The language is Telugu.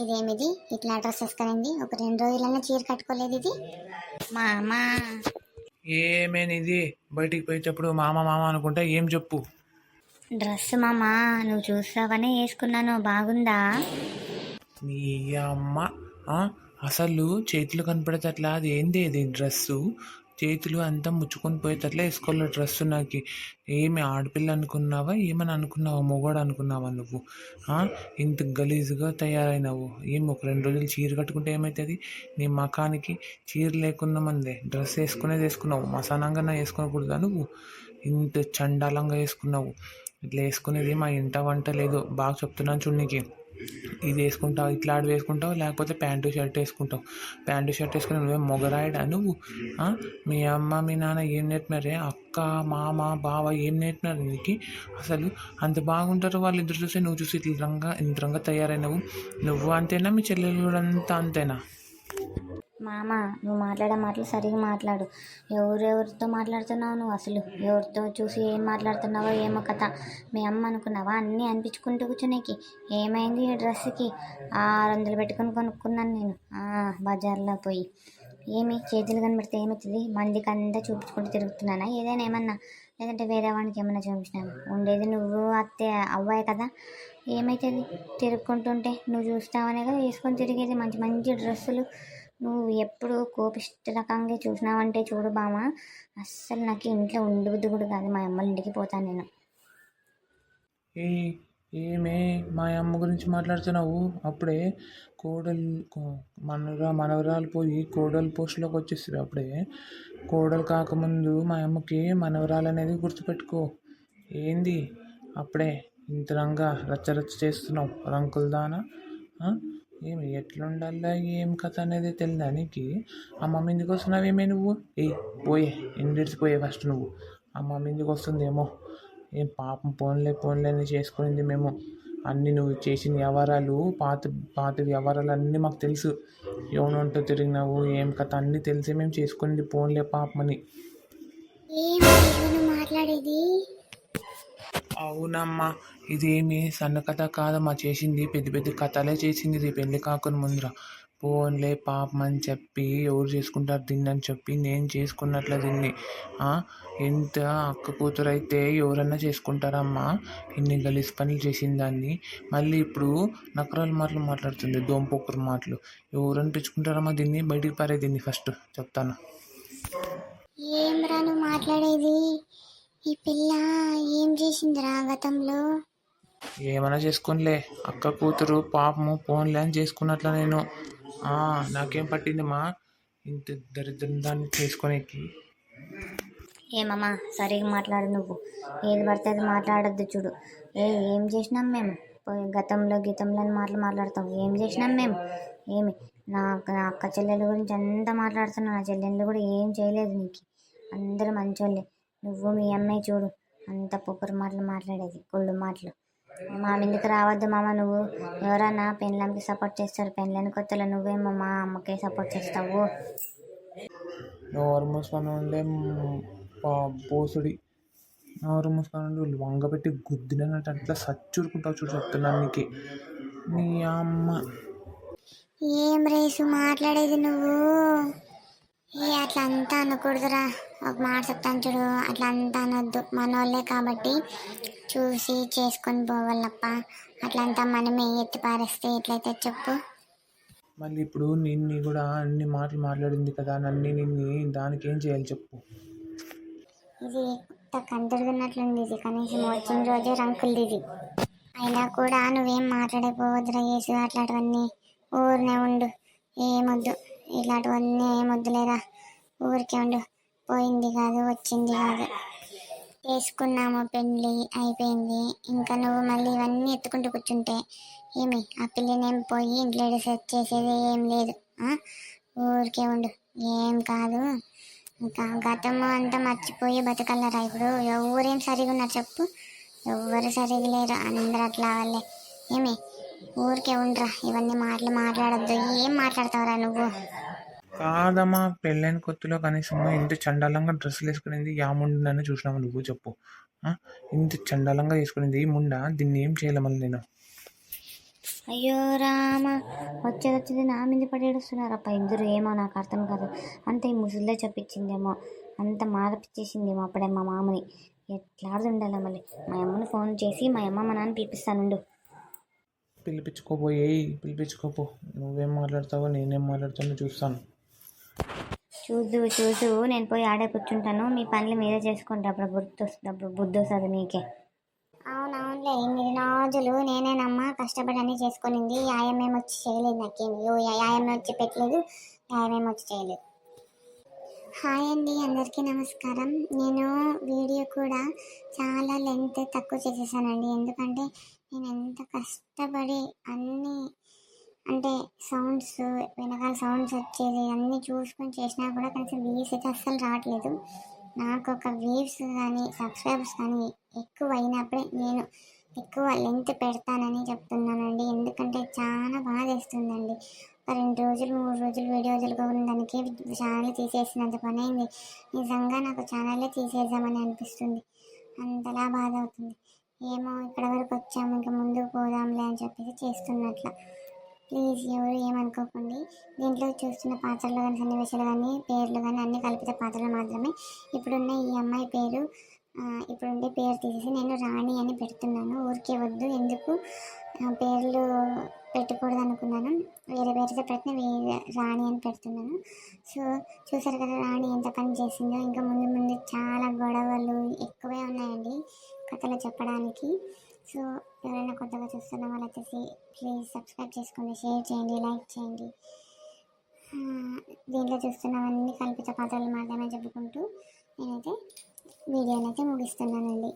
ఇదేమిది ఇట్లా డ్రెస్ వేసుకునింది? ఒక 2 రోజులన్నా చీర కట్టుకోలేదు ఇది. మా అమ్మ ఏమేనిది బయటికి పోయేటప్పుడు మామ మామ అనుకుంటా ఏం చెప్పు. డ్రెస్ మామ నువ్వు చూసావనే వేసుకున్నాను, బాగుందా? నీ అమ్మ ఆ, అసలు చేతులు కనపడేటట్లా అది ఏంది ఇది డ్రెస్సు? చేతులు అంతా ముచ్చుకొని పోయేటట్లా వేసుకోవాలి డ్రెస్సు. నాకు ఏమి ఆడపిల్ల అనుకున్నావా, ఏమని అనుకున్నావా, మొగోడు అనుకున్నావా నువ్వు? ఇంత గలీజుగా తయారైనావు. ఏం ఒక 2 రోజులు చీర కట్టుకుంటే ఏమవుతుంది? నీ మకానికి చీర లేకున్నా మందే డ్రెస్ వేసుకున్నావు. మసానంగా వేసుకోకూడదా నువ్వు? ఇంత చండాలంగా వేసుకున్నావు. ఇట్లా వేసుకునేది మా ఇంట వంట లేదు. బాగా చెప్తున్నాను చూడు నీకు. ఇది వేసుకుంటావు, ఇట్లా ఆడి వేసుకుంటావు, లేకపోతే ప్యాంటు షర్ట్ వేసుకుంటావు. ప్యాంటు షర్ట్ వేసుకుని నువ్వేం మొగరాయడా నువ్వు? మీ అమ్మ మీ నాన్న ఏం నేర్పినారే? అక్క మామ బావ ఏం నేర్పినారు నీకు? అసలు అంత బాగుంటారు వాళ్ళు ఇద్దరు చూసి, నువ్వు చూసి ఇంత రంగా తయారైనవు. నువ్వు అంతేనా? మీ చెల్లెలు కూడా అంతా అంతేనా? మామ నువ్వు మాట్లాడే మాటలు సరిగా మాట్లాడు. ఎవరెవరితో మాట్లాడుతున్నావు నువ్వు? అసలు ఎవరితో చూసి ఏం మాట్లాడుతున్నావో ఏమో కథ. మీ అమ్మ అనుకున్నావా అన్నీ అనిపించుకుంటూ కూర్చునేకి? ఏమైంది ఈ డ్రెస్కి? 600 పెట్టుకొని కొనుక్కున్నాను నేను బజార్లో పోయి. ఏమి చేతులు కనబడితే ఏమవుతుంది? మందికి అంతా చూపించుకుంటూ తిరుగుతున్నానా ఏదైనా ఏమన్నా? లేదంటే వేరే వాడికి ఏమన్నా చూపించినాను? ఉండేది నువ్వు అత్తే అవ్వాయి కదా, ఏమవుతుంది? తిరుగుకుంటుంటే నువ్వు చూస్తావనే కదా వేసుకొని తిరిగేది మంచి మంచి డ్రెస్సులు. నువ్వు ఎప్పుడు కోపిష్ట రకంగా చూసినావంటే చూడు బామ, అస్సలు నాకు ఇంట్లో ఉండబుద్ది కూడా కాదు. మా అమ్మల ఇంటికి పోతాను నేను. ఏ ఏమే మా అమ్మ గురించి మాట్లాడుతున్నావు? అప్పుడే మనవరాలు పోయి కోడలు పోస్టులోకి వచ్చేసారు. అప్పుడే కోడలు కాకముందు మా అమ్మకి మనవరాలు అనేది గుర్తుపెట్టుకో. ఏంది అప్పుడే ఇంతరంగా రచ్చరచ్చ చేస్తున్నావు రంకుల దానా? ఏమి ఎట్లుండాలా ఏం కథ అనేది తెలియదా నీకు? అమ్మ మీదకి వస్తున్నావేమే నువ్వు? పోయే ఎండిడిచిపోయే ఫస్ట్ నువ్వు. అమ్మ మీదకి వస్తుందేమో. ఏం పాపం పోన్లే అని చేసుకునింది మేము. అన్నీ నువ్వు చేసిన వ్యవహారాలు పాత వ్యవహారాలు అన్నీ మాకు తెలుసు. ఎవనంటూ తిరిగినావు ఏం కథ అన్నీ తెలిసే మేము చేసుకునింది. పోన్లే పాపమని. మాట్లాడేది అవునమ్మా, ఇదేమి సన్న కథ కాదమ్మా చేసింది. పెద్ద పెద్ద కథలే చేసింది ఇది పెళ్ళి కాకుండా ముందర. పోన్లే పాపం అని చెప్పి ఎవరు చేసుకుంటారు దీన్ని అని చెప్పి నేను చేసుకున్నట్లే దీన్ని. ఎంత అక్క కూతురు అయితే ఎవరన్నా చేసుకుంటారమ్మా? ఇన్ని గలీజ్ పనులు చేసిన దాన్ని మళ్ళీ ఇప్పుడు నకరాల మాటలు మాట్లాడుతుంది, దోంపొక్కురు మాటలు. ఎవరన్నా తెచ్చుకుంటారమ్మా దీన్ని? బయటికి పారే దీన్ని ఫస్ట్ చెప్తాను. ఏం రాను మాట్లాడేది? ఈ పిల్ల ఏం చేసిందిరా గతంలో? ఏమైనా చేసుకోనిలే, అక్క కూతురు పాపము పోన్లే అని చేసుకున్నట్ల నేను. నాకేం పట్టిందమ్మా ఇంత దరిద్రం దాన్ని చేసుకునేకి? ఏమమ్మా సరిగా మాట్లాడు నువ్వు. ఏది పడితే అది మాట్లాడొద్దు చూడు. ఏం చేసినాం మేము? గతంలో అని మాట్లాడతాం. ఏం చేసినాం మేము? ఏమి నా అక్క చెల్లెల గురించి అంతా మాట్లాడుతున్నా. నా చెల్లెళ్ళు కూడా ఏం చేయలేదు నీకు. అందరూ మంచోళ్ళే. నువ్వు మీ అమ్మాయి చూడు అంత పొక్కరు మాటలు మాట్లాడేది, కుళ్ళు మాటలు. మా మీదకి రావద్దు మామ నువ్వు. ఎవరన్నా పెళ్ళాంకి సపోర్ట్ చేస్తారు, పెళ్ళని కొత్తలో నువ్వేమో మా అమ్మకే సపోర్ట్ చేస్తావు. నోరు మూసుకొని ఉండే పోసుడి. నోరు మూసుకొని ఉండి వంగబెట్టి గుద్దినట్టు అట్లా సచ్చూరుకుంటావు చూడు చెప్తున్నాను నీకు. నీ అమ్మ ఏం రేసు మాట్లాడేది నువ్వు? అట్లా అంతా అనకూడదురా. ఒక మాట చెప్తాను చూడు, అట్లా అంతా అనొద్దు. మనోళ్ళే కాబట్టి చూసి చేసుకొని పోవాలప్ప. అట్లంతా మనమే ఎత్తి పారేస్తే ఎట్లయితే చెప్పు. మళ్ళీ ఇప్పుడు నిన్ను కూడా అన్ని మాటలు మాట్లాడింది కదా, నిన్ను దానికి ఏం చేయాలి చెప్పు? ఇది కంటుడుతున్నట్లుంది. ఇది కనీసం వచ్చిన రోజే రంకులది ఇది. అయినా కూడా నువ్వేం మాట్లాడకపోవద్దురా యేసు. అట్లాంటివన్నీ ఊరినే ఉండు, ఏమొద్దు. ఇట్లాంటివన్నీ ఏమొద్దులేరా, ఊరికే ఉండు. పోయింది కాదు వచ్చింది కాదు, చేసుకున్నాము, పెళ్ళి అయిపోయింది. ఇంకా నువ్వు మళ్ళీ ఇవన్నీ ఎత్తుకుంటూ కూర్చుంటే ఏమి? ఆ పిల్లనేం పోయి ఇంట్లో సెట్ చేసేది ఏం లేదు. ఊరికే ఉండు, ఏం కాదు. ఇంకా గతము అంతా మర్చిపోయి బతకల్లరా ఇప్పుడు? ఎవరేం సరిగా ఉన్నారు చెప్పు? ఎవ్వరు సరిగా లేరు, అందరు అట్లా వాళ్ళే. ఏమి ఊరికే ఉండరా, ఇవన్నీ మాట్లాడొద్దు. ఏం మాట్లాడతావురా నువ్వు? కాదమ్మా, పెళ్ళైన కొత్తలో కనీసం ఇంత చండాలంగా డ్రెస్సులు వేసుకునేది యాముండని చూసినావు నువ్వు చెప్పు? ఇంత చండాలంగా వేసుకునేది ఈ ముండ, దీన్ని ఏం చేయాలి మళ్ళీ నేను? అయ్యో రామ, వచ్చేది నా మీద పడేడుస్తున్నారప్ప ఇద్దరు. ఏమో నాకు అర్థం కాదు. అంత ఈ ముసలిదే చెప్పించిందేమో, అంత మారపిచ్చేసిందేమో అప్పుడే మా మామని. ఎట్లా ఉండాలి మళ్ళీ. మా అమ్మని ఫోన్ చేసి మా అమ్మ మా నాన్న పిలిపిస్తానుండు. పిలిపించుకోపో. నువ్వేం మాట్లాడతావో నేనేం మాట్లాడుతానో చూస్తాను. చూసు నేను పోయి ఆడే కూర్చుంటాను. మీ పనులు మీరే చేసుకోండి. అప్పుడు బుద్ధి వస్తుంది మీకే. అవునవునులే, 8 రోజులు నేనేనమ్మా కష్టపడి అన్నీ చేసుకునింది. యాయమేం వచ్చి చేయలేదు నాకేమి. యాయమే వచ్చి పెట్టలేదు, యాయమేం వచ్చి చేయలేదు. హాయ్ అండి, అందరికీ నమస్కారం. నేను వీడియో కూడా చాలా లెంత్ తక్కువ చేసేసానండి. ఎందుకంటే నేను ఎంత కష్టపడి అన్నీ అంటే సౌండ్స్, వెనకాల సౌండ్స్ వచ్చేది అన్నీ చూసుకొని చేసినా కూడా కనీసం వ్యూస్ అయితే అస్సలు రావట్లేదు. నాకు ఒక వ్యూస్ కానీ సబ్స్క్రైబర్స్ కానీ ఎక్కువ అయినప్పుడే నేను ఎక్కువ లెంత్ పెడతానని చెప్తున్నానండి. ఎందుకంటే చాలా బాధ వేస్తుందండి. ఒక 2 రోజులు 3 రోజులు వీడియో వదులుకోవడం దానికి ఛానల్ తీసేసినంత పని అయింది. నిజంగా నాకు ఛానల్లే తీసేద్దామని అనిపిస్తుంది. అంతలా బాధ అవుతుంది. ఏమో ఇక్కడ వరకు వచ్చాము, ఇంకా ముందుకు పోదాంలే అని చెప్పేసి చేస్తున్నట్ల. ప్లీజ్ ఎవరు ఏమనుకోకండి. దీంట్లో చూస్తున్న పాత్రలు కానీ సన్నివేశాలు కానీ పేర్లు కానీ అన్ని కల్పిత పాత్రలు మాత్రమే. ఇప్పుడున్న ఈ అమ్మాయి పేరు ఇప్పుడుండే పేరు తీసేసి నేను రాణి అని పెడుతున్నాను. ఊరికే వద్దు, ఎందుకు పేర్లు పెట్టకూడదు అనుకున్నాను. వేరే పేరుతో పెట్టిన రాణి అని పెడుతున్నాను. సో చూసారు కదా రాణి ఎంత పని చేసిందో. ఇంకా ముందు ముందు చాలా గొడవలు ఎక్కువే ఉన్నాయండి కథలు చెప్పడానికి. సో ఎవరైనా కొత్తగా చూస్తున్న వాళ్ళు వచ్చేసి ప్లీజ్ సబ్స్క్రైబ్ చేసుకోండి, షేర్ చేయండి, లైక్ చేయండి. దీంట్లో చూస్తున్నవన్నీ కల్పిత పాత్రలు మాత్రమే చెప్పుకుంటూ నేనైతే వీడియోనైతే ముగిస్తున్నానండి.